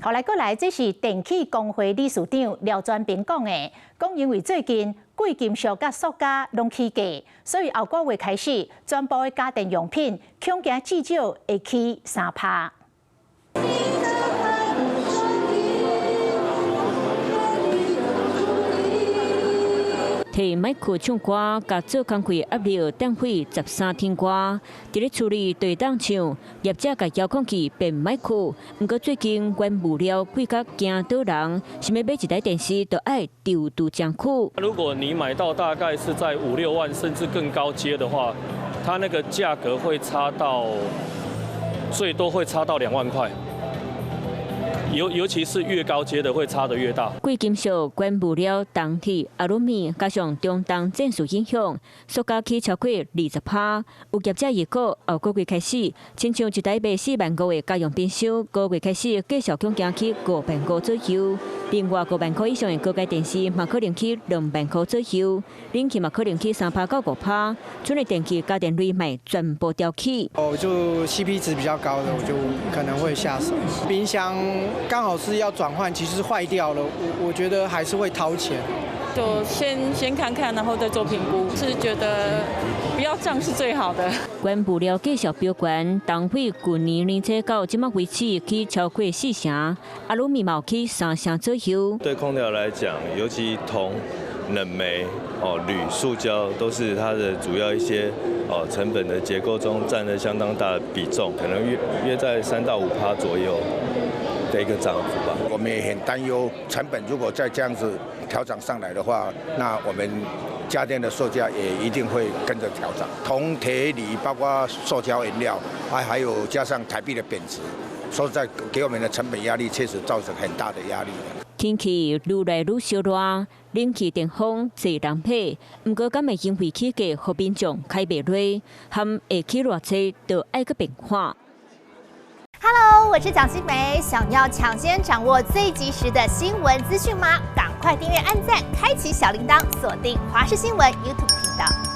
後來過來，這是電氣工會理事長廖傳斌講的，講因為最近貴金屬甲塑膠攏起價，所以後個月開始，全部的家電用品恐驚至少會起3%。替麥克唱歌，甲做工課壓力等會13天歌，佇咧處理對檔唱，業者甲遙控器變麥克。不過最近原物料貴甲驚倒人，想要買一台電視都愛丟度獎庫。如果你買到大概是在5、6萬甚至更高階的話，它那個價格會差到最多會差到2萬塊。尤其是越高階的會差得越大。貴金屬原物料銅鐵、阿魯米加上中東戰事影響，塑膠起超過20%。有業者預估後個月開始，親像一台賣4萬塊的家用冰箱，個月開始繼續恐驚起5萬塊左右。另外5萬塊以上的高階電視，嘛可能起2萬塊左右，冷氣嘛可能起3%到5%。剩的電器家電類賣全部調起。就 CP 值比較高的，我就可能會下手。冰箱剛好是要轉換，其實壞掉了，我覺得還是會掏錢。就先看看，然後再做評估，是覺得不要漲是最好的。原物料繼續飆懸，銅費去年年初到今麥為止起超過4成，阿魯米嘛起3成左右。對空調來講，尤其銅、冷媒、鋁、塑膠都是它的主要一些成本的結構中佔了相當大的比重，可能約在3到5%左右的一個漲幅吧。我們也很擔憂成本如果再這樣子調漲上來的話，那我們家電的售價也一定會跟着調漲。銅、鐵、鋁，包括塑膠原料，還有加上台幣的貶值，說實在給我們的成本壓力確實造成很大的壓力。天氣愈來愈燒熱，冷氣電風濟人批，不過敢會因為起價，互民眾開袂落，和會起偌濟都愛個變化。Hello， 我是蔣新梅。想要搶先掌握最及時的新聞資訊嗎？趕快訂閱、按讚、開啟小鈴鐺，鎖定華視新聞 YouTube 頻道。